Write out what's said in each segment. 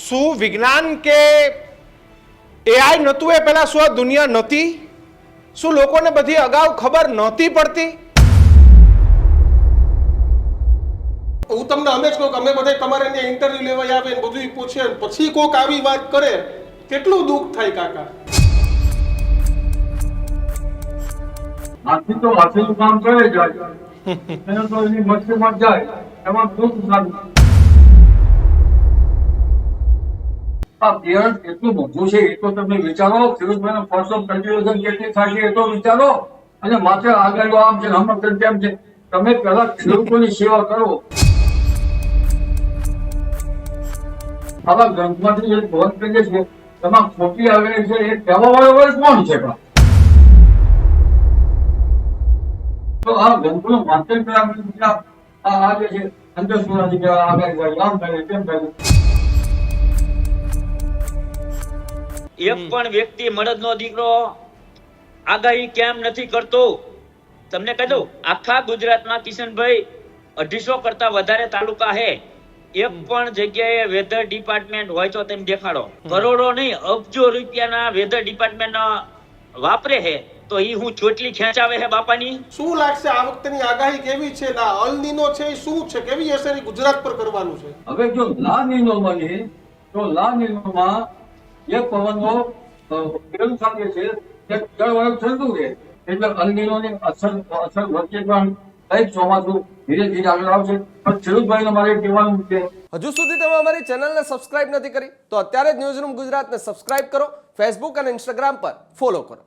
શું વિજ્ઞાન કે એઆઈ નહોતું એ પહેલા શું આ દુનિયા નહોતી? શું લોકોને બધી અગાઉ ખબર નહોતી પડતી? હું તમને અમે જ કહું કે અમે બધા તમારે ત્યાં ઇન્ટરવ્યુ લેવા આવે ને બધું પૂછે પછી કોક આવી વાત કરે કેટલું દુઃખ થાય કાકા. હાથી તો હાથીનું કામ કરે જાય એને તો એની મસ્તીમાં જાય એમાં દુઃખ સારું. આ બિયારણ કેટલું મોંઘું છે એ તો તમે વિચારો. ખેડૂતોને કોસ્ટ ઓફ કલ્ટિવેશન કેટલી થશે એ તો વિચારો. અને માથે આગળ આમ છે હમણાં કેમ છે તમે પહેલા ખેડૂતોની સેવા કરો. આવા ગ્રંથમાંથી જે ભવન કરીએ છીએ તેમાં ખોટી આવેલી છે એ કહેવા વાળો કોણ છે? તો આ ગ્રંથોનું વાંચન કર્યા આ જે છે અંતરસુરાથી કે આગળ જાય આમ કરે તેમ કરે. એક પણ વ્યક્તિ મળદનો દીકરો આગાહી કેમ નથી કરતો? તમને કહી દઉં, આખા ગુજરાતમાં કિશનભાઈ 250 કરતા વધારે તાલુકા હે. એક પણ જગ્યાએ વેધર ડિપાર્ટમેન્ટ હોય તો તેમ દેખાડો. કરોડો નહીં અબજો રૂપિયાના વેધર ડિપાર્ટમેન્ટ વાપરે છે તો ઈ હું ચોટલી ખેંચાવે છે બાપાની. શું લાગશે આ વખતેની આગાહી કેવી છે? અલ નીનો છે એ શું છે? કેવી અસર ગુજરાત પર કરવાનું છે? હવે જો લા નીનો બને તો લા નીનોમાં એક પવનનો ફેર સાથે છે એક જળવાયુ ઠંડુ છે એટલે અલ નીનોની અસર વચ્ચે પણ કઈક ચોમાસું ધીરે ધીરે આગળ આવશે. પણ ખેડૂતભાઈને મારે કહેવાનું છે, હજુ સુધી તમે અમારી ચેનલને સબસ્ક્રાઇબ નથી કરી તો અત્યારે જ ન્યૂઝરૂમ ગુજરાતને સબસ્ક્રાઇબ કરો, ફેસબુક અને ઇન્સ્ટાગ્રામ પર ફોલો કરો.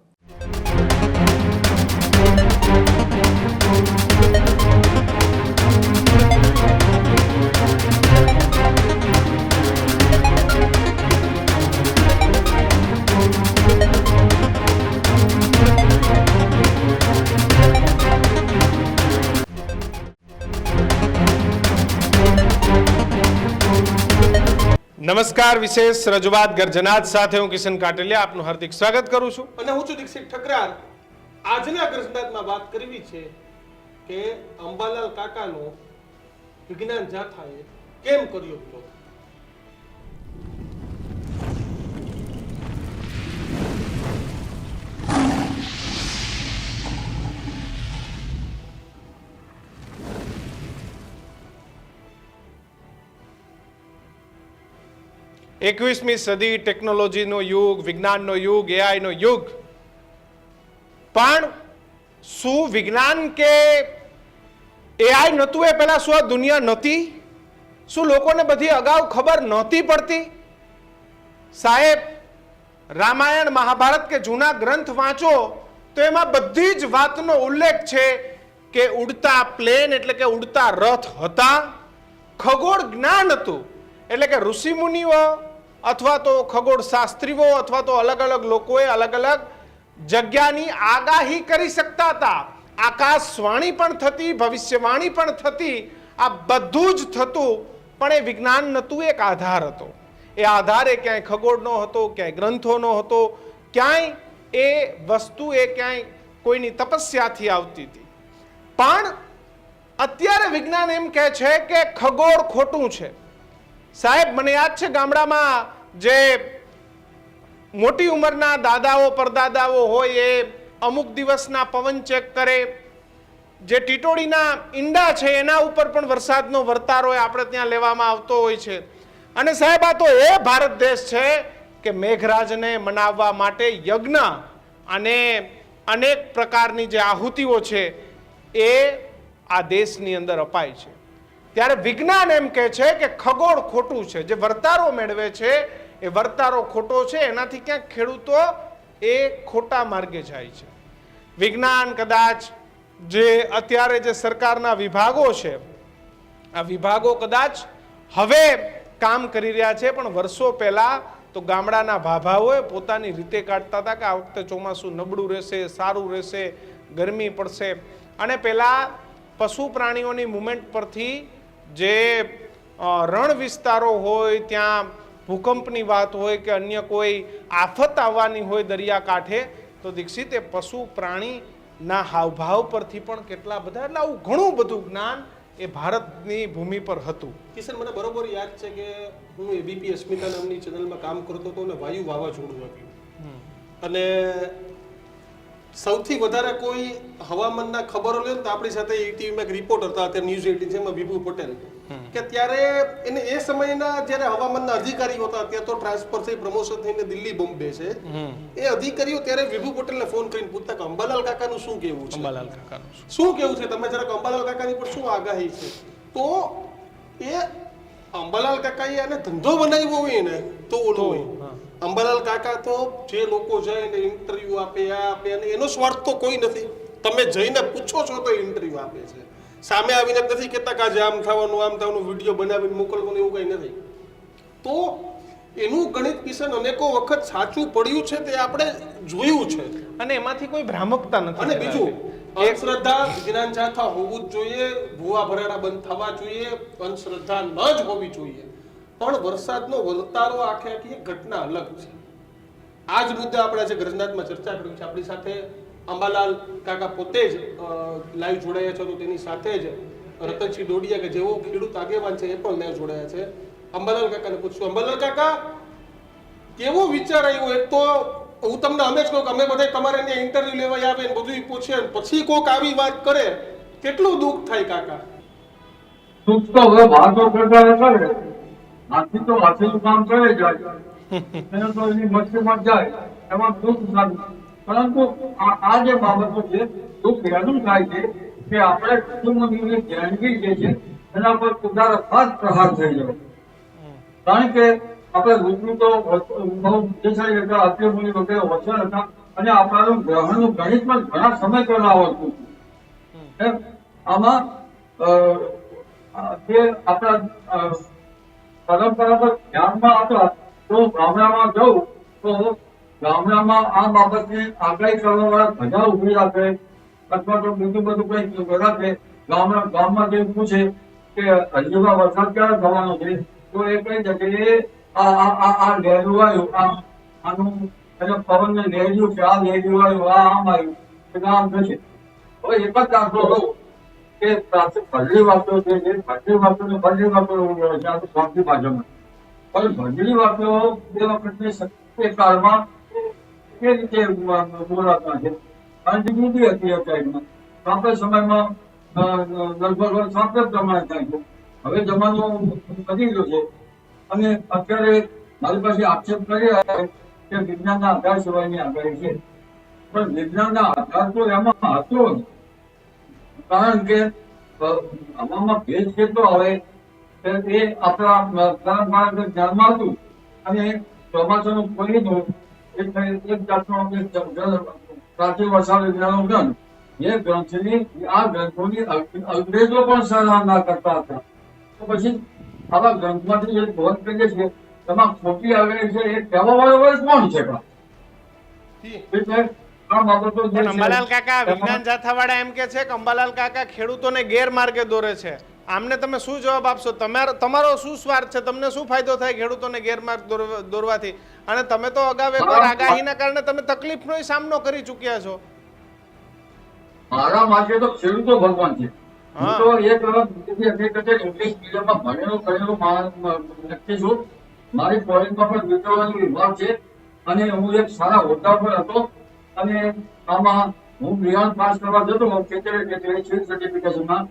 નમસ્કાર, વિશેષ રજૂઆત ગર્જનાત સાથે હું કિશન કાટલિયા આપનું હાર્દિક સ્વાગત કરું છું. અને હું છું દીક્ષિત ઠકરાર. આજના ગર્જનાતમાં વાત કરવી છે કે અંબાલાલ કાકાનો વિજ્ઞાન જાથાએ કેમ કર્યો વિરોધ. એકવીસમી સદી, ટેકનોલોજીનો યુગ, વિજ્ઞાનનો યુગ, એઆઈનો યુગ. પણ શું વિજ્ઞાન કે એઆઈ નહોતું એ પહેલા શું આ દુનિયા નહોતી? શું લોકોને બધી અગાઉ ખબર નહોતી પડતી? સાહેબ, રામાયણ, મહાભારત કે જૂના ગ્રંથ વાંચો તો એમાં બધી જ વાતનો ઉલ્લેખ છે કે ઉડતા પ્લેન એટલે કે ઉડતા રથ હતા, ખગોળ જ્ઞાન હતું એટલે કે ઋષિમુનિઓ અથવા તો ખગોળ શાસ્ત્રીઓ અથવા તો અલગ અલગ લોકોએ અલગ અલગ જગ્યાની આગાહી કરી શકતા હતા. આકાશવાણી પણ થતી, ભવિષ્યવાણી પણ થતી. આ બધું જ થતું, પણ એ વિજ્ઞાન નહોતું, એક આધાર હતો. એ આધારે ક્યાંય ખગોળનો હતો, ક્યાંય ગ્રંથોનો હતો, ક્યાંય એ વસ્તુ એ ક્યાંય કોઈની તપસ્યાથી આવતી હતી. પણ અત્યારે વિજ્ઞાન એમ કહે છે કે ખગોળ ખોટું છે. સાહેબ, મને યાદ છે ગામડામાં જે મોટી ઉંમરના દાદાઓ પરદાદાઓ હોય એ અમુક દિવસના પવન ચેક કરે. જે ટીટોડીના ઈંડા છે એના ઉપર પણ વરસાદનો વર્તારો આપણે ત્યાં લેવામાં આવતો હોય છે. અને સાહેબ, આ તો એ ભારત દેશ છે કે મેઘરાજને મનાવવા માટે યજ્ઞ અને અનેક પ્રકારની જે આહુતિઓ છે એ આ દેશની અંદર અપાય છે. ત્યારે વિજ્ઞાન એમ કહે છે કે ખગોળ ખોટું છે. જે વર્તારો મેળવે છે એ વર્તારો ખોટો છે. એનાથી ક્યાંક ખેડૂતો એ ખોટા માર્ગે જાય છે. વિજ્ઞાન કદાચ જે અત્યારે જે સરકારના વિભાગો છે આ વિભાગો કદાચ હવે કામ કરી રહ્યા છે, પણ વર્ષો પહેલા તો ગામડાના ભાભાઓએ પોતાની રીતે કાઢતા હતા કે આ વખતે ચોમાસું નબળું રહેશે, સારું રહેશે, ગરમી પડશે. અને પહેલા પશુ પ્રાણીઓની મુવમેન્ટ પરથી જે રણ વિસ્તારો હોય ત્યાં ભૂકંપની વાત હોય કે અન્ય કોઈ આફત આવવાની હોય દરિયાકાંઠે તો દીક્ષિત એ પશુ પ્રાણીના હાવભાવ પરથી પણ કેટલા બધા એટલે આવું ઘણું બધું જ્ઞાન એ ભારતની ભૂમિ પર હતું. કિશન, મને બરોબર યાદ છે કે હું એબીપી અસ્મિતા નામની ચેનલમાં કામ કરતો હતો અને વાયુ વાવાઝોડું આવ્યું અને સૌથી વધારે કોઈ હવામાનના ખબરો લે તો આપણી સાથે ઈટીવીમાં એક રિપોર્ટર હતા અત્યારે ન્યૂઝ 18 જેમાં વિભુ પટેલ કે ત્યારે એને એ સમયના જ્યારે હવામાનના અધિકારીઓ હતા ત્યાં તો ટ્રાન્સફર થઈ પ્રમોશન થઈને દિલ્હી બોમ્બે છે એ અધિકારીઓ ત્યારે વિભુ પટેલને ફોન કરીને પૂછતા કે અંબાલાલ કાકાનું શું કેવું છે, અંબાલાલ કાકાનું શું કેવું છે, તમે જરાક અંબાલાલ કાકાની પર શું આગાહી છે. તો એ અંબાલાલ કાકાએ આને ધંધો બનાવ્યો હોય ને તો ઓલું હોય. અંબાલાલ કાકા તો જે લોકો જાય એને ઇન્ટરવ્યુ આપે અને એનો સ્વાર્થ તો કોઈ નથી. તમે જઈને પૂછો છો તો ઇન્ટરવ્યુ આપે છે, સામે આવીને નથી કહેતા કે આજે આમ થવાનું વિડીયો બનાવીને મોકલવાનું એવું કંઈ નથી. તો એનું ગણિત કિશન અનેકો વખત સાચું પડ્યું છે તે આપણે જોયું છે અને એમાંથી કોઈ ભ્રામકતા નથી. અને બીજું અંધશ્રદ્ધા વિજ્ઞાન જાથા હોવું જ જોઈએ, ભૂવા ભરાડા બંધ થવા જોઈએ, અંધશ્રદ્ધા ન જ હોવી જોઈએ. પણ વરસાદનો વર્તારો આખે આખી એક ઘટના અલગ છે. આ જ મુદ્દે આપણે આજે ગરજનાથમાં ચર્ચા કરી છે. આપણી સાથે અંબાલાલ કાકા પોતે જ લાઈવ જોડાયા છે, તો તેની સાથે જ રતનસિંહ ડોડિયા કે જેવો ખેડૂત આગેવાન છે એ પણ લાઈવ જોડાયા છે. અંબાલાલ કાકાને પૂછશું, અંબાલાલ કાકા કેવો વિચાર આવ્યો? એક તો હું તમને અમે જ કહું કે અમે બધા તમારે ત્યાં ઇન્ટરવ્યુ લેવા આવે ને બધું પૂછે પછી કોક આવી વાત કરે, કેટલું દુઃખ થાય કાકા? દુઃખ તો હવે વાતો કરતા કરે, આથી તો હાથીનું કામ કરે જાય એને તો એની મસ્તીમાં જાય એમાં દુઃખ થાય. પરંતુ આ જે બાબતો છે દુઃખ એનું થાય છે કે આપણે કુટુંબની દેણગી જે છે એના પર સુધારો ખાસ પ્રહાર થઈ ગયો. કારણ કે આપણે રૂપિયું તો બહુ દેખાય હતા, અત્યમૂલ્ય વગેરે ઓછા હતા અને આપણાનું ગ્રહણનું ગણિત પણ ઘણા સમય પહેલા આવડતું હતું. આમાં જે આપણા પરંપરા પર ધ્યાનમાં હતા તો ગામડામાં જવું તો ગામડામાં આ બાબતની આગાહી કરવા વાળા બધા ઉભી રાખે અથવા તો બીજું બધું કઈ રાખે. ગામમાં જે પૂછે કે હજીમાં વરસાદ ક્યારે થવાનો છે તો એ કઈ જગ્યાએ આ લહેરું આવ્યું, આનું પવન ને લહેર્યું છે, આ લહેર્યું આવ્યું, આમ આવ્યું એટલે આમ થશે. હવે એક જ દાખલો રહું કે ભજડી વાતો છે ભજડી વાતો ને ભજડી વાતો છે આ તો સ્વામી ભાષામાં. પણ ભજડી વાતો બે વખતની કાળમાં એ રીતે બોલાતા છે અને જુદી હતી અત્યારમાં. સાંપ્રત સમયમાં લગભગ સાંપ્રત પ્રમાણે થાય છે. હવે જમાનો વધી ગયો છે અને અત્યારે મારી પાસે આક્ષેપ કરી રહ્યા છે કે વિજ્ઞાનના આધાર સિવાયની આગાહી છે. પણ વિજ્ઞાનના આધાર તો એમાં હતો જ, કારણ કે હવામાં ભેજ કેટલો આવે એ આપણા પરંપરાગત જ્ઞાનમાં હતું અને ચોમાસાનું પરિણું એક જાતનો પ્રાચીન વરસાદ વિજ્ઞાનનો ગ્રંથ, એ ગ્રંથની આ ગ્રંથોની અંગ્રેજો પણ સરાહના કરતા હતા. તો પછી આવા ગ્રંથમાંથી જે શોધ કરીએ છીએ તેમાં ખોટી આગાહી છે એ કહેવા વાળો કોણ છે? એટલે આ બાબતો જે પણ છે અંબાલાલ કાકા વિજ્ઞાન જાથાવાળા એમ કે છે કે અંબાલાલ કાકા ખેડૂતોને ગેરમાર્ગે દોરે છે. આમને તમે શું જવાબ આપશો? તમારો શું સ્વાર્થ છે? તમને શું ફાયદો થાય ખેડૂતોને ગેરમાર્ગ દોરવાથી? અને તમે તો અગાઉ એકવાર આગાહીના કારણે તમે તકલીફનો સામનો કરી ચૂક્યા છો. મારા માટે તો ખેડૂતો ભગવાન છે. હું તો એક ઇંગ્લિશ મીડિયમમાં ભણેલું કરેલું વ્યક્તિ છું. મારી કોલેજમાં પણ વિચારવાનો વિભાગ છે અને હું એક સારા હોદ્દા પર હતો અને આમાં હું બિયારણ પાસ કરવા જતો ખેતરે સર્ટિફિકેશનમાં,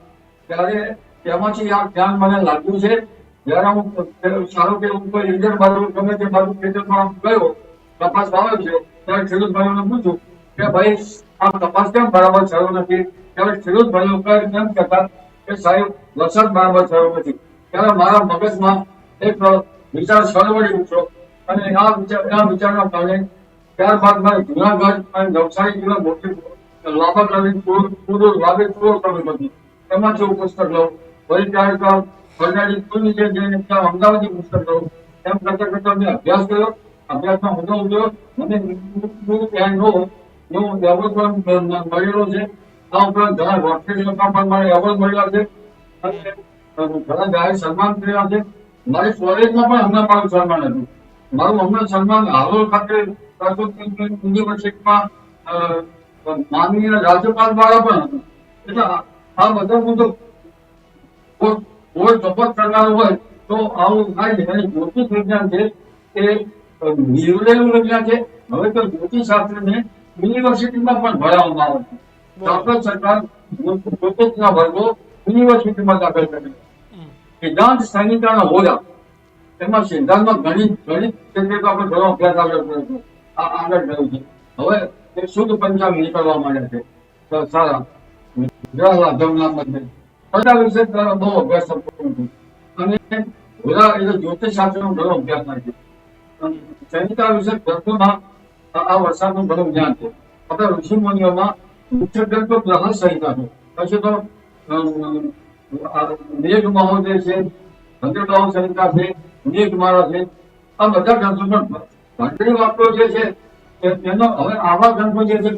ત્યારે તેમાંથી આ જ્ઞાન મને લાગ્યું છે. જયારે હું સારું કે હું કોઈ ઇન્જર બાજુ ગમે તે બાજુ ખેતરમાં ગયો તપાસ વાવ્યો છે ત્યારે ખેડૂત ભાઈઓને પૂછ્યું કે ભાઈ આ તપાસ કેમ બરાબર થયો નથી? ત્યારે ખેડૂત ભાઈઓ કેમ કહેતા કે સાહેબ વરસાદ બરાબર થયો નથી. ત્યારે મારા મગજમાં એક વિચાર સળવડી ઉઠ્યો અને આ વિચારના કારણે ત્યારબાદ મારે જુનાગઢ અને નવસારી જેવા મોટી લાંબા કરવી કરવી બધી એમાંથી હું પુસ્તક લઉં. વળી ત્યારે ફરનારી સ્કૂલની જઈને ત્યાં અમદાવાદી પુસ્તક લઉં. એમ કરતા કરતા મેં અભ્યાસ કર્યો. અભ્યાસમાં ઊંડો ઉતર્યો મને એવોર્ડ મળેલો છે. આ ઉપરાંત ઘણા રોકેટમાં પણ મારે એવોર્ડ મળેલા છે અને ઘણા જાહેર સન્માન કર્યા છે. મારી કોલેજમાં પણ હમણાં મારું સન્માન હતું. મારું હમણાં સન્માન હાલોલ ખાતે યુનિવર્સિટીમાં માનનીય રાજ્યપાલ દ્વારા પણ હતું. એટલે આ બધા મુદ્દો કોઈ તપાસ કરનાર હોય તો આવું થાય છે. અને જ્યોતિષ વિજ્ઞાન છે એ નિવડેલું વિજ્ઞાન છે. હવે તો જ્યોતિષશાસ્ત્રને યુનિવર્સિટીમાં પણ ભણાવવામાં આવે છે. આપણા સરકાર જ્યોતિષના વર્ગો યુનિવર્સિટીમાં દાખલ કરે છે. સિદ્ધાંત સંહિતાનો હોદ્દા એમાં સિદ્ધાંતમાં ગણિત ક્ષેત્રે તો આપણે ઘણો અભ્યાસ આગળ કર્યો છે. આગળ ગયું છે. હવે એ શુદ્ધ પંચાંગ નીકળવા માંડ્યા છે. તો સારા ગ્રહ જમના મધ્ય બધા વિશે બહુ અભ્યાસ કરું છું. અને હોદ્દા એટલે જ્યોતિષશાસ્ત્રનો ઘણો અભ્યાસ થાય છે. સંહિતા વિશે ગ્રંથોમાં આ વરસાદનું ઘણું જ્ઞાન છે. આપણા ઋષિ મુનિઓમાં મુખ્ય ગ્રંથો ગ્રહ સંહિતા છે. પછી તો મેઘ મહોદય છે, ભદ્રકાળ સંહિતા છે, મેઘમાળા છે. આ બધા ગ્રંથો પણ ઘણી વાતો જે છે એનો હવે આવા ગ્રંથો જે છે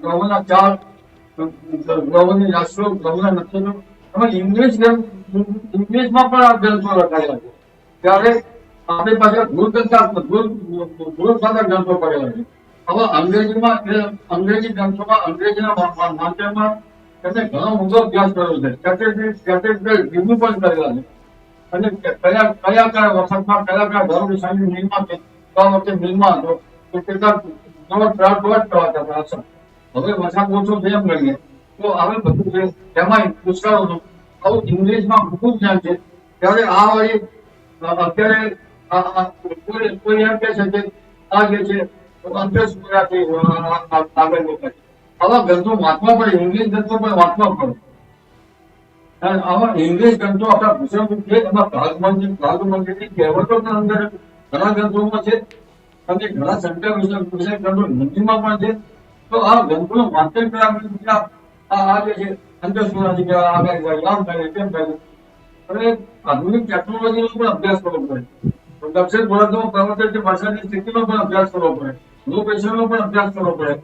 ગ્રહોના ચાર્ટ, ગ્રહોની રાશિઓ, ગ્રહોના નક્ષત્રો એમાં ઇંગ્લિશમાં પણ આ ગ્રંથો લખાયેલા છે. ત્યારે આપણી પાસે દૂરસાદર ગ્રંથો પડેલા છે. હવે અંગ્રેજી ગ્રંથોમાં અંગ્રેજીના વાંચનમાં એમને ઘણો ઊંડો અભ્યાસ કર્યો છે. કેથેડ્રલ રિવ્યુ પણ કરેલા છે. અને કયા વખતમાં કયા ધર્મ વિષયનું નિર્માણ છે, કયા વખતે નિર્માણ હતો, તો કેટલાક નવા પ્રાપ્ત કરાતા હતા. હવે વરસાદ ઓછો છે એમ લઈએ તો હવે બધું છે એમાં પુષ્કળ હતું. આવું ઇંગ્લિશમાં ખૂબ જ્ઞાન છે. ત્યારે આ વળી અત્યારે કોઈ એમ કહે છે કે આ જે છે અંતરસુરાથી આગળ નીકળે. આવા ગ્રંથો વાંચવા પડે, ઇંગ્લિશ ગ્રંથો પણ વાંચવા પડે. આવા ઇંગ્લિશ ગ્રંથો આપણા ગુજરાતી છે. એમાં ભાગમંત્રીની કહેવતો પણ અંદર ઘણા ગ્રંથોમાં છે. અને ઘણા શંકર વિષય ગ્રંથો હિન્દીમાં પણ છે. તો આ ગ્રંથોનું વાંચન કર્યા આ જે છે અંતરસુરાથી આગળ જાય, આમ થાય તેમ થાય. અને આધુનિક ટેકનોલોજીનો પણ અભ્યાસ કરવો પડે. દક્ષિણ ગોળાર્ધમાં પ્રવર્તતી વરસાદની સ્થિતિનો પણ અભ્યાસ કરવો પડે. લો પ્રેશરનો પણ અભ્યાસ કરવો પડે.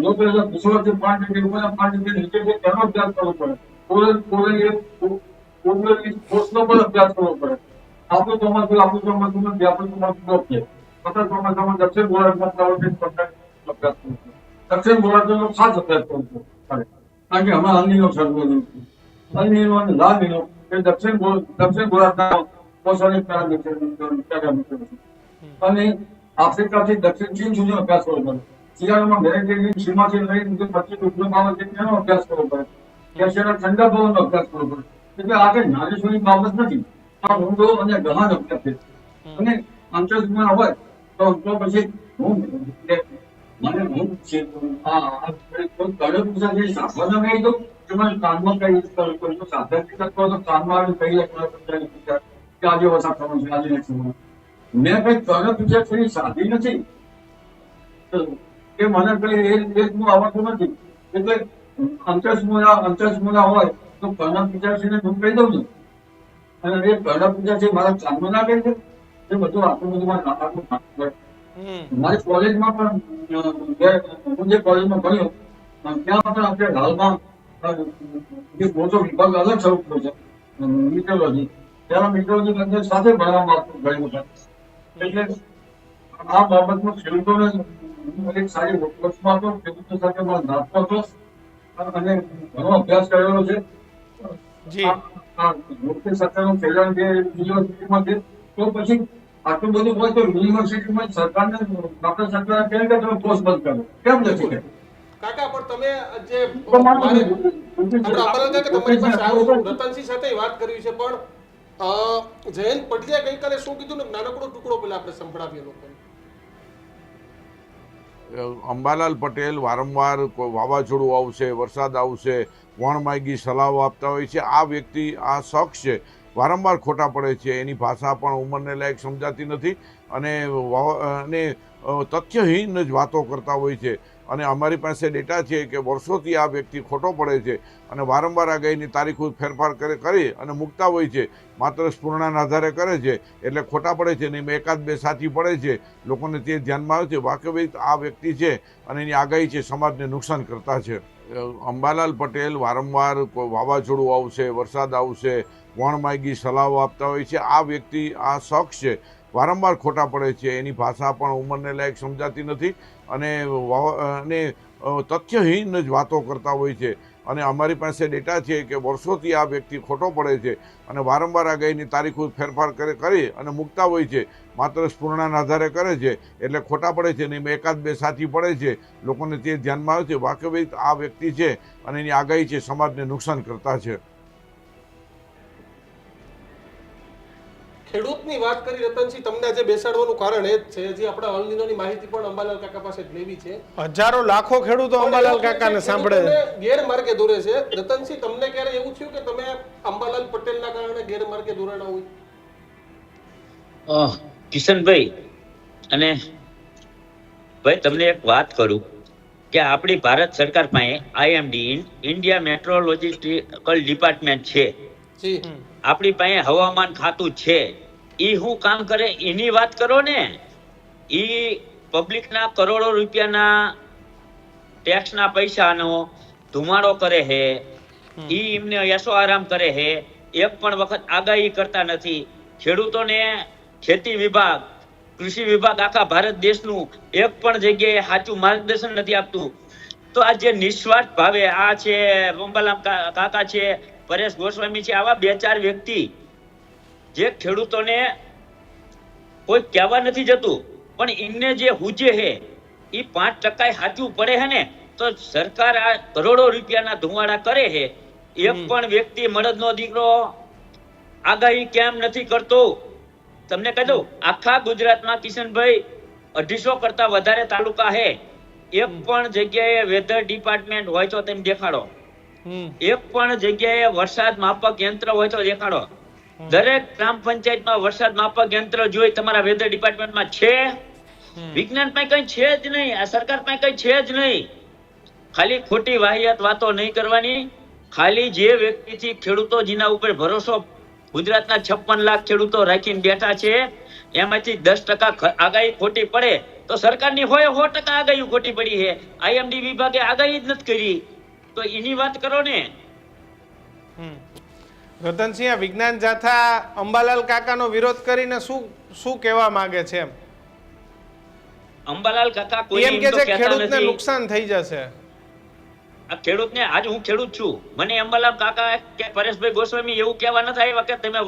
લો પ્રેશર વિશ્વથી 5 ડિગ્રી ઉપરના 5 ડિગ્રી નીચે છે તેનો અભ્યાસ કરવો પડે. ફોર્સનો પણ અભ્યાસ કરવો પડે. આપણું ચોમાસું નથી. આપણું ચોમાસું છે. ચોમાસામાં દક્ષિણ ગોળાર્ધમાં પ્રવર્તિત અભ્યાસ કરવો પડે. દક્ષિણ ગોળાર્ધનો ખાસ અભ્યાસ કરવો પડે. કારણ કે હમણાં અલનીનો સર્વો અલનીનો અને લાનીનો એ દક્ષિણ ગોળાર્ધના મોસમી પેરામીટર છે. અને આફ્રિકાથી દક્ષિણ ચીન સુધીનો અભ્યાસ કરવો પડે. શિયાળામાં મેરેડિયનની સીમાથી લઈને 25 ઉષ્ણ બાબત છે તેનો અભ્યાસ કરવો પડે. એશિયાના ઠંડા પવનનો અભ્યાસ કરવો પડે. એટલે આ કઈ નાની સુની બાબત નથી. આ ઊંડો અને ગહન અભ્યાસ છે. અને અંતરસુમાં હોય તો પછી હું સાધન કહી દઉં કાનમાં કઈ સાધન કાનમાં કઈ કે આજે વરસાદ થવાનો છે, આજે નથી થવાનો. મેં કઈ કર્ણ પૂજા કરી સાધી નથી કે મને કઈ એ આવડતું નથી. એટલે અંતરસુમુના હોય તો કર્ણ પૂજા છે હું કહી દઉં છું. અને એ કર્ણ પૂજા છે મારા કાનમાં ના કહી દે. એ બધું આટલું બધું મારી કોલેજમાં પણ હું જે કોલેજમાં ભણ્યો ત્યાં પણ આપણે હાલમાં જે મોટો વિભાગ અલગ શરૂ થયો છે મીટરોલોજી. ત્યારે મીટરોલોજી અંદર સાથે ભણવામાં આવતું ઘણી વખત. એટલે આ બાબતમાં ખેડૂતોને એક સારી વસ્તુમાં હતો. ખેડૂતો સાથે મારો નાતો હતો અને ઘણો અભ્યાસ કરેલો છે. મુખ્ય સત્તાનું ખેલાણ જે યુનિવર્સિટીમાં છે તો પછી આટલું બધું હોય તો યુનિવર્સિટીમાં સરકારને ડોક્ટર સરકારે કહે કે તમે કોર્સ બંધ કરો. કેમ નથી કે કાકા પણ તમે જે તમારી પાસે આવું રતનસિંહ સાથે વાત કરવી છે. પણ જયંત પટેલે ગઈકાલે શું કીધું ને નાનકડો ટુકડો પેલા આપણે સંભળાવીએ લોકોને. અંબાલાલ પટેલ વારંવાર વાવાઝોડું આવશે, વરસાદ આવશે, વણમાગી સલાહો આપતા હોય છે. આ વ્યક્તિ, આ શખ્સ છે, વારંવાર ખોટા પડે છે. એની ભાષા પણ ઉંમરને લાયક સમજાતી નથી અને તથ્યહીન જ વાતો કરતા હોય છે. અને અમારી પાસે ડેટા છે કે વર્ષોથી આ વ્યક્તિ ખોટો પડે છે અને વારંવાર આગાહીની તારીખો ફેરફાર કરી અને મૂકતા હોય છે. માત્ર સ્ફૂર્ણાના આધારે કરે છે એટલે ખોટા પડે છે. નહીં એકાદ બે સાચી પડે છે. લોકોને તે ધ્યાનમાં આવે છે. વાસ્તવિક આ વ્યક્તિ છે અને એની આગાહી છે સમાજને નુકસાન કરતા છે. અંબાલાલ પટેલ વારંવાર વાવાઝોડું આવશે, વરસાદ આવશે, વણમાગી સલાહો આપતા હોય છે. આ વ્યક્તિ, આ શખ્સ છે, વારંવાર ખોટા પડે છે. એની ભાષા પણ ઉંમરને લાયક સમજાતી નથી અને તથ્યહીન જ વાતો કરતા હોય છે. અને અમારી પાસે ડેટા છે કે વર્ષોથી આ વ્યક્તિ ખોટો પડે છે અને વારંવાર આગાહીની તારીખો ફેરફાર કરી અને મૂકતા હોય છે. માત્ર સ્પૂર્ણાના આધારે કરે છે એટલે ખોટા પડે છે. નહીં એકાદ બે સાચી પડે છે, લોકોને તે ધ્યાનમાં આવે છે. વાસ્તવિક આ વ્યક્તિ છે અને એની આગાહી છે સમાજને નુકસાન કરતા છે. ખેડૂતની વાત કરી રતનસિંહ, તમને આજે બેસાડવાનું કારણ એ જ છે, જે આપણે અલ નીનોની માહિતી પણ અંબાલાલ કાકા પાસે જ લેવી છે. હજારો લાખો ખેડૂતો અંબાલાલ કાકાને સાંભળે છે. ખેડૂતોને ગેરમાર્ગે દોરે છે. રતનસિંહ, તમને ક્યારે એવું થયું કે તમે અંબાલાલ પટેલના કારણે ગેરમાર્ગે દોરાણા હોય? કિશનભાઈ અને ભાઈ તમને એક વાત કરું કે આપણી ભારત સરકાર પાસે આઈએમડી ઇન્ડિયા મેટ્રોલોજીકલ ડિપાર્ટમેન્ટ છે. જી. આપણી પાસે હવામાન ખાતું છે. ઈ શું કામ કરે એની વાત કરો ને. ઈ પબ્લિકના કરોડો રૂપિયાના ટેક્સના પૈસાનો ધુમાડો કરે છે. ઈ એમને યશો આરામ કરે છે. એક પણ વખત આગાહી કરતા નથી. ખેડૂતોને ખેતી વિભાગ, કૃષિ વિભાગ આખા ભારત દેશનું એક પણ જગ્યાએ સાચું માર્ગદર્શન નથી આપતું. તો આ જે નિસ્વાર્થ ભાવે આ છે અંબાલાલ કાકા છે, પરેશ ગોસ્વામી છે, આવા બે ચાર વ્યક્તિ જે ખેડૂતોને કોઈ કહેવા નથી જતું પણ એમને જે હુજે છે એ 5% સાચું પડે છે ને, તો સરકાર આ કરોડો રૂપિયાના ધુમાડા કરે છે. એક પણ વ્યક્તિ મળદનો દીકરો આગાહી કેમ નથી કરતો? તમને કહી દઉં, આખા ગુજરાતમાં કિશનભાઈ 250 કરતા વધારે તાલુકા છે. એક પણ જગ્યાએ વેધર ડિપાર્ટમેન્ટ હોય તો તેમ દેખાડો. એક પણ જગ્યાએ વરસાદ માપક યંત્ર હોય તો દેખાડો. દરેક ગ્રામ પંચાયતમાં વરસાદ માપક યંત્ર જોઈ તમારા વેધર ડિપાર્ટમેન્ટમાં છે? વિજ્ઞાન પાસે કઈ છે જ નહીં. આ સરકાર પાસે કઈ છે જ નહીં. ખાલી ખોટી વાહિયાત વાતો નહીં કરવાની. ખાલી જે વ્યક્તિથી ખેડૂતો જેના ઉપર ભરોસો ગુજરાતના 56 લાખ ખેડૂતો રાખીને બેઠા છે, એમાંથી 10% આગાહી ખોટી પડે તો સરકારની હોય 100% આગાહી ખોટી પડી છે. આઈએમડી વિભાગે આગાહી જ નથી કરી, તો એની વાત કરો ને. રતનસિંહ, વિજ્ઞાન જાથા અંબાલાલ કાકાનો વિરોધ કરીને શું કહેવા માંગે છે? અંબાલાલ કાકા કોઈ એમ કે છે ખેડૂતને નુકસાન થઈ જશે. આ ખેડૂતને, આજ હું ખેડૂત છું, મને અંબાલાલ કાકા કે પરેશભાઈ ગોસ્વામી એવું કહેવા નથી આવ્યા કે તમે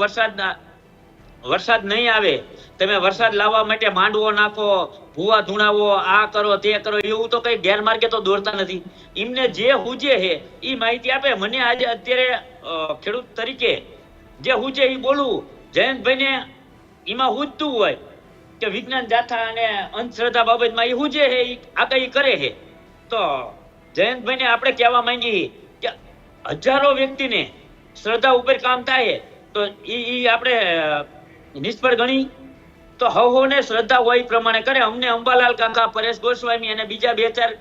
વરસાદ નહીં આવે, તમે વરસાદ લાવવા માટે માંડવો નાખો, ભૂવા ધૂણાવો, આ કરો તે કરો. એવું તો કઈ ગેરમાર્ગે તો દોરતા નથી. એમને જે હુજે છે એ માહિતી આપે. મને આજે અત્યારે ખેડૂત તરીકે જે હુજે એ બોલું. જયંતભાઈને એમાં હુજતું હોય કે વિજ્ઞાન જાથા અને અંધશ્રદ્ધા બાબતમાં એ હુજે છે, એ આગાહી કરે છે, તો જયંતભાઈને આપણે કહેવા માંગીએ કે હજારો વ્યક્તિને શ્રદ્ધા ઉપર કામ થાય તો ઈ આપણે નિષ્ફળ ગણી? તો હવને શ્રદ્ધા હોય પ્રમાણે કરે. અમને અંબાલાલ કાકા, પરેશ ગોસ્વામી અને બીજા 2-4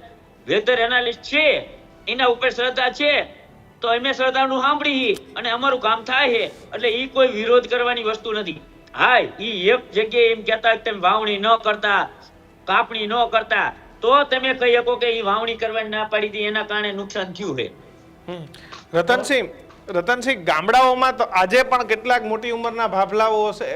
વેધર એનાલિસ્ટ છે, એના ઉપર શ્રદ્ધા છે, તો અમે શ્રદ્ધાનું સાંભળી અને અમારું કામ થાય છે. એટલે ઈ કોઈ વિરોધ કરવાની વસ્તુ નથી. હા, ઈ એક જગ્યાએ એમ કહેતા કે તમે વાવણી ન કરતા, કાપણી ન કરતા, તો તમે કહી શકો કે ઈ વાવણી કરવાની ના પાડી હતી, એના કારણે નુકસાન થયું છે. રતનસિંહ, ગામડાઓમાં તો આજે પણ કેટલાક મોટી ઉંમરના ભાભલાઓ હશે,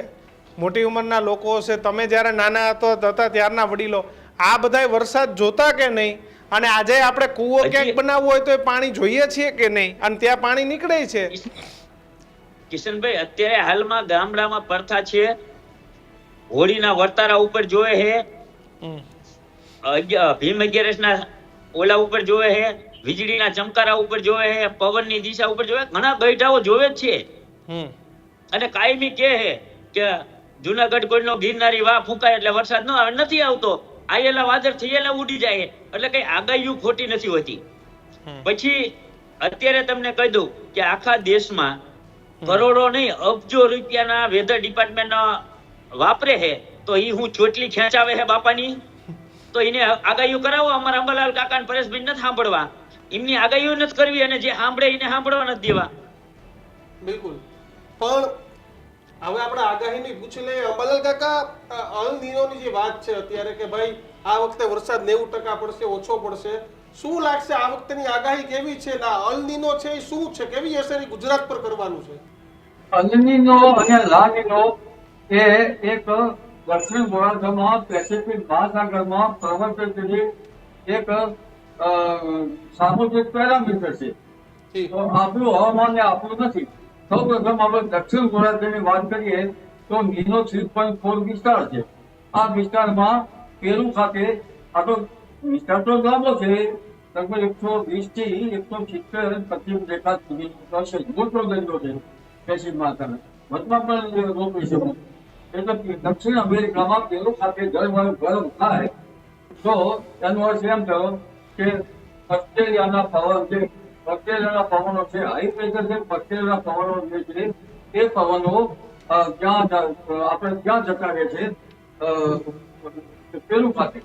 મોટી ઉંમરના લોકો હશે. તમે જ્યારે નાના હતા ત્યારના વડીલો આ બધાય વરસાદ જોતા કે નહીં? અને આજે આપણે કૂવો ક્યાંક બનાવવો હોય તો એ પાણી જોઈએ છીએ કે નહીં? અને ત્યાં પાણી નીકળે છે. કિશનભાઈ, અત્યારે હાલમાં ગામડામાં પ્રથા છે, હોળીના વર્તારા ઉપર જોવે છે, ભીમ 11ના ઓલા ઉપર જોવે છે, વીજળીના ચમકારા ઉપર જોવે છે, પવનની દિશા ઉપર જોવે, ઘણા ગઈઢાઓ જોવે જ છે. અને કાયમી કહે છે કે જુનાગઢ કોઈનો ગિરનારી વાહ ફૂંકાય એટલે વરસાદ ન આવે, નથી આવતો. આયેલા વાદળ થયેલા ઉડી જાય. એટલે કઈ આગાહીઓ ખોટી નથી હોતી. પછી અત્યારે તમને કહી દઉં કે આખા દેશમાં કરોડો નહીં અબજો રૂપિયાના વેધર ડિપાર્ટમેન્ટ વાપરે છે, તો ઈ હું ચોટલી ખેંચાવે છે બાપાની? તો એને આગાહીઓ કરાવો. અમારા અંબાલાલ કાકા ને પરેશભાઈ નથી સાંભળવા, એમની આગાહીઓ નથી કરવી, અને જે સાંભળે એને સાંભળવા નથી દેવા. બિલકુલ. પણ હવે આપણે આગાહીની પૂછી લઈએ. અંબાલાલ કાકા, અલ નીનોની જે વાત છે અત્યારે કે ભાઈ આ વખતે વરસાદ 90% પડશે, ઓછો પડશે, શું લાગશે આ વખતેની આગાહી કેવી છે? અલ નીનો છે એ શું છે? કેવી અસર ગુજરાત પર કરવાનું છે? અલ નીનો અને લા નીનો એ એક દક્ષિણ ગોળાર્ધમાં પેસિફિક મહાસાગરમાં પ્રવર્તતી એક સામુદ્રિક પેરામીટર છે. ઠીક. તો આપણું હવામાન ને આપણું નથી. સૌપ્રથમ આપણે દક્ષિણ ગોળાર્ધની વાત કરીએ તો નીનો 3.4 વિસ્તાર છે. આ વિસ્તારમાં પેરુ ખાતે આ તો વિસ્તાર તો લાંબો છે, લગભગ 120 થી 170 પશ્ચિમ રેખા સુધી હશે. મોટો દરિયો છે પેસિફિક મહાસાગર, વચમાં પણ રોકી શકો. એટલે દક્ષિણ અમેરિકામાં પેરુ ખાતે જળવાયુ ગરમ થાય તો એનો અર્થ એમ થયો કે ઓસ્ટ્રેલિયાના પવન છે, ઓસ્ટ્રેલિયાના પવનો છે, હાઈ પ્રેશર છે, ઓસ્ટ્રેલિયાના પવનો જે છે એ પવનો આપણે ક્યાં જતા રહે છે પેરુ ખાતે,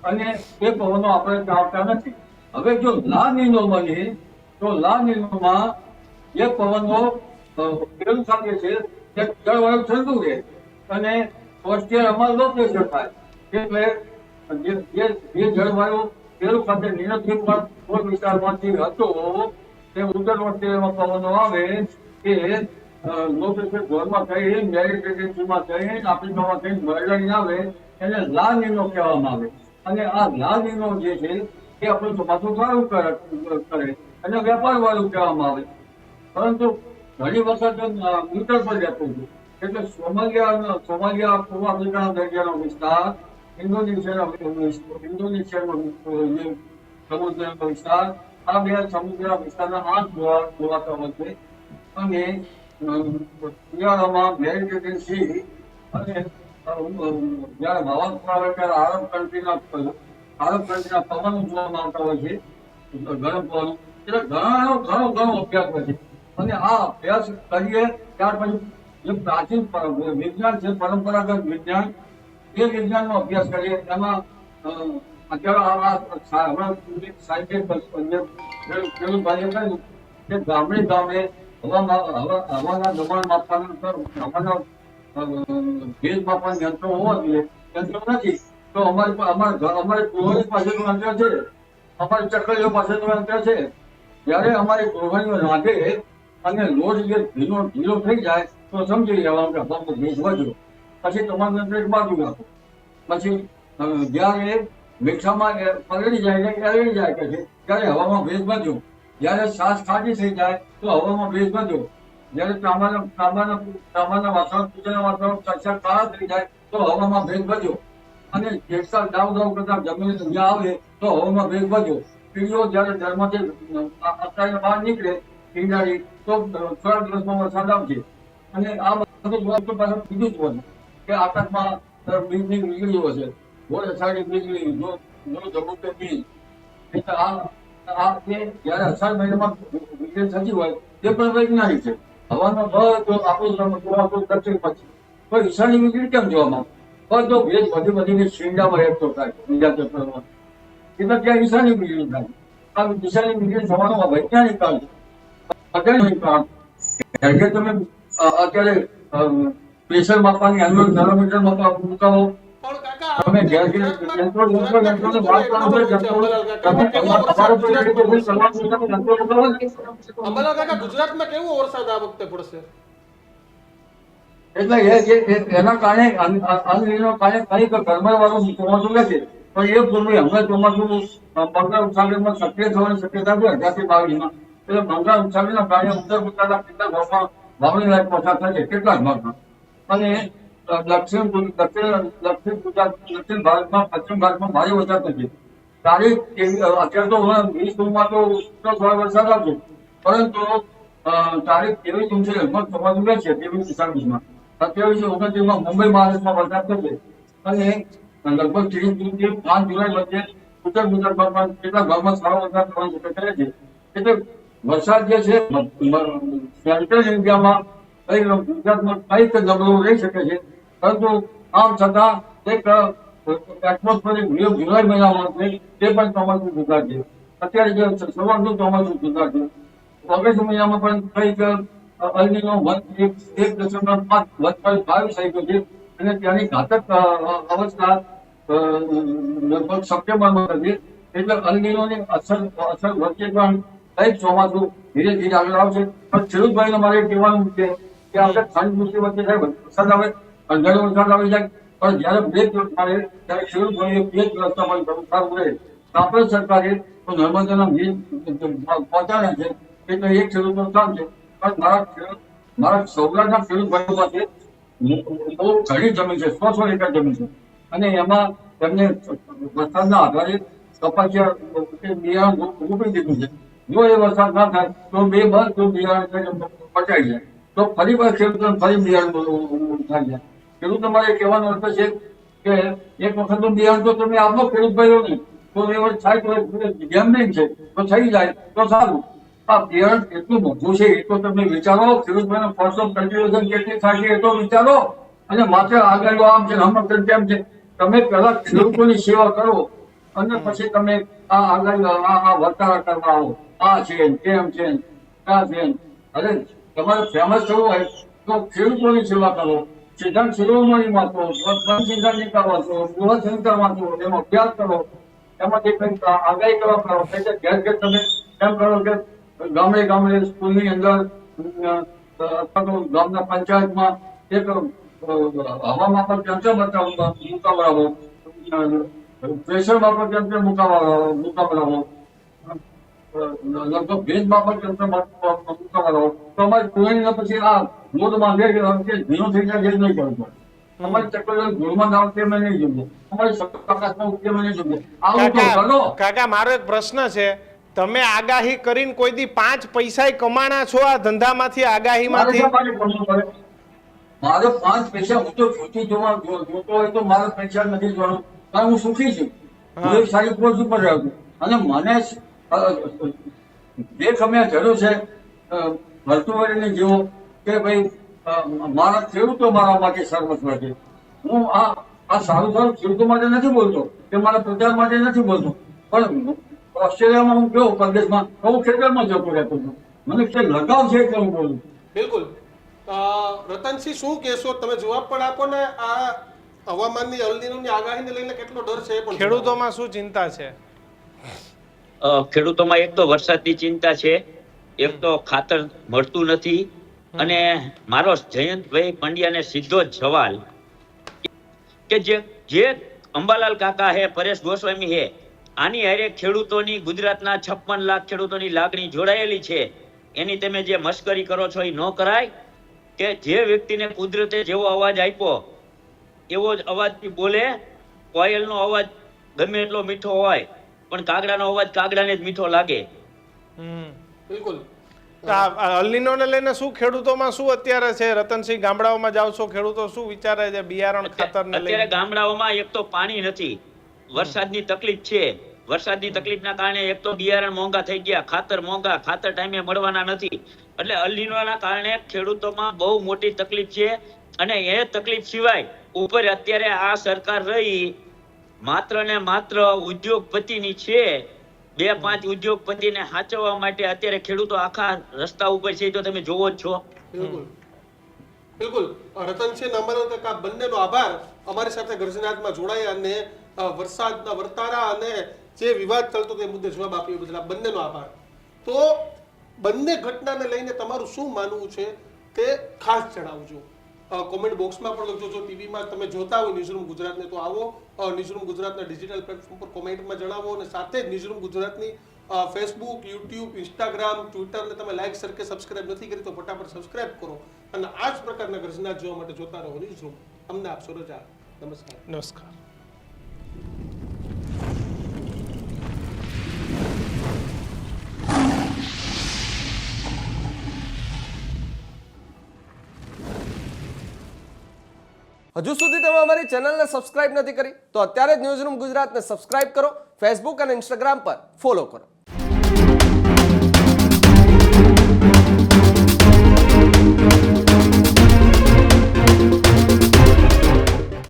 અને એ પવનો આપણે ત્યાં આવતા નથી. હવે જો લા નીનો બને તો લા નીનોમાં જે પવનો પેરુ ખાતે છે તે જળવાયુ ઠંડુ રહે અને ઓસ્ટ્રેલિયામાં લો પ્રેશર થાય. એટલે જે જળવાયુ પેરુ ખાતે નીનો 3.4 વિસ્તારમાંથી હતો તે ઉત્તર ઓસ્ટ્રેલિયામાં પવનો આવે એ લો પ્રેશર ઝોનમાં થઈ મેડિટેરિયન સીમાં થઈ આફ્રિકામાં થઈ બર્ડન આવે એને લા નીનો કહેવામાં આવે. અને આ લા નીનો જે છે એ આપણું ચોમાસું સારું કરે અને વેપાર વાળું કહેવામાં આવે. પરંતુ ઘણી વખત મીટર પર જતું હતું. એટલે સોમાલિયા પૂર્વ આફ્રિકાના દરિયાનો વિસ્તાર, ઇન્ડોનેશિયાનો સમુદ્રનો વિસ્તાર, આ બે સમુદ્ર વિસ્તારના 8 ગોળાર્ધો છે. અને શિયાળામાં મેડિટેરિયન સી અને જયારે વાવાઝોડા આવે ત્યારે આરબ કન્ટ્રીના પવન જોવામાં આવતા હોય છે, ગરમ પવન. એટલે ઘણો અભ્યાસ હોય છે. અને આ અભ્યાસ કરીએ ત્યાર પછી જે પ્રાચીન વિજ્ઞાન છે, પરંપરાગત વિજ્ઞાન, એ વિજ્ઞાનનો અભ્યાસ કરીએ. એમાં અત્યારે ખેડૂતભાઈએ કહ્યું કે ગામડે હવાના દબાણ માપવાના ભેજ માપવાના યંત્રો હોવા જોઈએ. યંત્રો નથી તો અમારે ગૃહિણી પાસેનું યંત્ર છે, અમારી ચકલીઓ પાસેનું યંત્ર છે. જ્યારે અમારી ગૃહિણીઓ રાંધે અને લોટ જે ઢીલો થઈ જાય તો સમજી લેવાનું કે હવામાં ભેજ વધ્યો, પછી તમારું યંત્ર એક બાજુ રાખો. પછી જ્યારે મિક્સરમાં પલળી જાય કે છે ત્યારે હવામાં ભેજ વધ્યો. જ્યારે શ્વાસ ખાટી થઈ જાય તો હવામાં ભેજ વધ્યો. જ્યારે તાંબાના વાતાવરણ, પૂજાના વાતાવરણ કાળા થઈ જાય તો હવામાં ભેજ વધ્યો. અને જેટલા દાવ કરતા જમીન જ્યાં આવે તો હવામાં ભેજ વધ્યો. કીડીઓ જ્યારે જળમાંથી અત્યારે બહાર નીકળે કીડાડી તો થોડા દિવસમાં વરસાદ આવશે. અને આ બધું પાછળ કીધું જ હોય કે આકાશમાં બીજની વીજળીઓ હશે, રોજ અષાઢી વીજળી, જો ધબૂકે બીજ. એટલે આ જયારે અષાઢ મહિનામાં વીજળી થતી હોય તે પણ વૈજ્ઞાનિક છે. હવાનો બધો આપણું દક્ષિણ પછી પણ ઈશાની વીજળી કેમ જોવામાં બધો ભેજ વધીને શીંડામાં એકઠો થાય બીજા ચક્રમાં. એટલે ત્યાં ઈશાની વીજળી થાય. આ ઈશાની વીજળી થવાનો વૈજ્ઞાનિક કાળ છે. તમે અત્યારે પ્રેશર માપવાની એન્યુઅલ થર્મોમીટર મુકાવો, પણ કાકા તમે ઘેર અંબાલાલ કાકા, ગુજરાતમાં કેવો વરસાદ આ વખતે પડશે? એટલે એના કારણે અનિલનો કારણે કંઈક ગરમાવાનું ચોમાસું લે છે. પણ એ પૂર્વે હમણાં ચોમાસું બંગાળ ઉપસાગરમાં સક્રિય થવાની શક્યતા છે 1822માં. એટલે બંગાળ ઉપસાગરના કારણે ઉત્તર ગુજરાતના કેટલાક ભાગમાં વાવણી લાયક વરસાદ થશે, કેટલાક ભાગમાં. અને દક્ષિણ ભારતમાં, પશ્ચિમ ભારતમાં ભારે વરસાદ થશે. તારીખ અત્યારે તો 20 જૂનમાં તો વરસાદ આવશે, પરંતુ તારીખ 23 જૂન છે લગભગ ચોમાસું લે છે. 23-27માં 27-29માં મુંબઈ મહારાષ્ટ્રમાં વરસાદ થશે. અને લગભગ 30 જૂનથી 5 જુલાઈ વચ્ચે ઉત્તર ગુજરાતમાં કેટલાક ભાગમાં સારો વરસાદ થવાની શક્યતા છે. એટલે વરસાદ જે છે સેન્ટ્રલ ઇન્ડિયામાં ગુજરાતમાં કંઈક નબળું રહી શકે છે. પરંતુ આમ છતાં એક એટમોસ્ફેરિક વેવ જુલાઈ મહિનામાં છે તે પણ ચોમાસું ગુજરાત છે. અત્યારે જે સવારનું ચોમાસું ગુજરાત છે. ઓગસ્ટ મહિનામાં પણ કંઈક અલનીનો 1.5 થઈ ગયો છે. અને ત્યાંની ઘાતક અવસ્થા લગભગ સપ્ટેમ્બરમાં થશે. એટલે અલનીનોની અસર વચ્ચે પણ કંઈક ચોમાસું ધીરે ધીરે આગળ આવશે. પણ ખેડૂતભાઈને મારે કહેવાનું છે કે આપણે ઠંડ મુશ્કેલ વચ્ચે સાહેબ વરસાદ આવે, અંધારો વરસાદ આવી જાય, પણ જયારે બ્રેક મારે ત્યારે ખેડૂતભાઈએ બ્રેક રસ્તામાં સારું રહે. આપણે સરકારે નર્મદાના વીજ પહોંચાડ્યા છે એટલે એક ખેડૂતનો કામ છે. પણ મારા સૌરાષ્ટ્રના ખેડૂત ભાઈઓ પાસે બહુ ઘણી જમીન છે, 100 એકર જમીન છે, અને એમાં એમને વરસાદના આધારે કપાસિયા બિયારણ રોપી દીધું છે. જો એ વરસાદ ના થાય તો 2 વર્ષ તો બિયારણ પચાઈ જાય, તો ફરી વાર ખેડૂતોને ફરી બિયારણ થાય જાય. ખેડૂતો મારે કહેવાનો અર્થ છે કે એક વખત તો બિયારણ તો તમે આપો ખેડૂત ભાઈઓ નહીં, તો એ વર્ષ થાય તો જેમ નહીં છે તો થઈ જાય તો સારું. આ બિયારણ એટલું મોંઘું છે એ તો તમે વિચારો. ખેડૂત ભાઈનો કોસ્ટ ઓફ કલ્ટિવેશન કેટલી થશે એ તો વિચારો. અને માત્ર આગળ આમ છે હમણાં કેમ છે, તમે પહેલા ખેડૂતોની સેવા કરો અને પછી તમે આ આગળ આ વર્તારા કરવા આવો. આ છે કેમ છે આ છે. અરે તમારે ફેમસ થવું હોય તો ખેડૂતોની સેવા કરો. સિદ્ધાંત શિરોમણી વાંચો, સિદ્ધાંત વાંચો, બૃહદ સંહિતા વાંચો, એનો અભ્યાસ કરો, એમાંથી કંઈક આગાહી કરવા કરો. ઘેર ઘેર તમે એમ કરો કે ગામડે ગામડે સ્કૂલની અંદર અથવા તો ગામના પંચાયતમાં એક હવા માપક યંત્ર મુકાવડાવો, પ્રેશર માપક યંત્ર મુકાવડાવો, લગભગ ભેજ માપક યંત્ર મુકાવડાવો. તો અમારે કુવાની પછી આ લોટ માંગે કે ભીનો થઈ જાય એ નહીં કરવું પડે. અમારી ચક્કર ગુણમાં ના ઉકેલ નહીં જોઈએ, અમારી પ્રકાશમાં ઉકેલ નહીં જોઈએ. આવું તો કરો. કાકા મારો એક પ્રશ્ન છે, તમે આગાહી કરીને કોઈ દી 5 પૈસા કમાણા છો આ ધંધામાંથી, આગાહીમાંથી? મારે 5 પૈસા હું તો જોતી જોતો હોય તો મારે પૈસા નથી જોવાનું, કારણ હું સુખી છું. હું એક સારી પોસ્ટ ઉપર રહ્યો છું અને મને જે તમે જરૂર છે ભરતુવારીને જેવો કે ભાઈ મારા ખેડૂતો મારા માટે સર્વસ્વ છે. હું આ સારું ખેડૂતો માટે નથી બોલતો કે મારા પ્રચાર માટે નથી બોલતો, પણ ઓસ્ટ્રેલિયામાં હું ગયો પરદેશમાં તો હું ખેતરમાં જતો રહેતો હતો. મને કે લગાવ છે કે હું બોલું. બિલકુલ. રતનસિંહ શું કહેશો તમે? જવાબ પણ આપો ને. આ હવામાનની અલનીનોની આગાહીને લઈને કેટલો ડર છે એ પણ ખેડૂતોમાં શું ચિંતા છે? ખેડૂતોમાં એક તો વરસાદની ચિંતા છે, એક તો ખાતર મળતું નથી. અને મારો જયંતભાઈ પંડ્યાને સીધો જ સવાલ કે જે અંબાલાલ કાકા હે, પરેશ ગોસ્વામી હે, આની હારે ખેડૂતોની, ગુજરાતના 56 લાખ ખેડૂતોની લાગણી જોડાયેલી છે, એની તમે જે મશ્કરી કરો છો એ ન કરાય. કે જે વ્યક્તિને કુદરતે જેવો અવાજ આપ્યો એવો જ અવાજથી બોલે. કોયલનો અવાજ ગમે એટલો મીઠો હોય પણ કાગડાનો અવાજ કાગડાને જ મીઠો લાગે. બિલકુલ. અલનીનોને લઈને શું ખેડૂતોમાં શું અત્યારે છે? રતનસિંહ, ગામડાઓમાં જાવ છો, ખેડૂતો શું વિચારે છે બિયારણ ખાતરને લઈને? અત્યારે ગામડાઓમાં એક તો પાણી નથી, વરસાદની તકલીફ છે. વરસાદની તકલીફના કારણે એક તો બિયારણ મોંઘા થઈ ગયા, ખાતર મોંઘા, ખાતર ટાઈમે મળવાના નથી. એટલે અલનીનોના કારણે ખેડૂતોમાં બહુ મોટી તકલીફ છે. અને એ તકલીફ સિવાય ઉપર અત્યારે આ સરકાર રહી માત્ર ને માત્ર ઉદ્યોગપતિની છે. 2-5 ઉદ્યોગપતિને સાચવવા માટે અત્યારે ખેડૂતો આખા રસ્તા ઉપર છે, તો તમે જોવો જ છો. બિલકુલ બિલકુલ. રતનસિંહ, અંબાલાલ કાકા, બંનેનો આભાર અમારી સાથે ગર્જનાથમાં જોડાયા અને વરસાદના વર્તારા અને જે વિવાદ ચાલતો તે મુદ્દે જવાબ આપ્યો બદલ બંનેનો આભાર. તો બંને ઘટનાને લઈને તમારું શું માનવું છે તે ખાસ જણાવજો. કોમેન્ટ બોક્સમાં પણ લખજો. જો ટીવીમાં તમે જોતા હોય ન્યૂઝરૂમ ગુજરાતને તો આવો ન્યૂઝરૂમ ગુજરાતના ડિજિટલ પ્લેટફોર્મ પર કોમેન્ટમાં જણાવો. અને સાથે જ ન્યૂઝરૂમ ગુજરાતની ફેસબુક, યુટ્યુબ, ઇન્સ્ટાગ્રામ, ટ્વિટરને તમે લાઈક, શેર કે સબસ્ક્રાઇબ નથી કરી તો ફટાફટ સબસ્ક્રાઇબ કરો. અને આ જ પ્રકારના ગર્જનાથ જોવા માટે જોતા રહો ન્યૂઝરૂમ. અમને આપશો રજા. નમસ્કાર. નમસ્કાર. હજુ સુધી તમે અમારી ચેનલને સબસ્ક્રાઇબ નથી કરી તો અત્યારે જ ન્યૂઝરૂમ ગુજરાતને સબસ્ક્રાઇબ કરો, ફેસબુક અને ઇન્સ્ટાગ્રામ પર ફોલો કરો.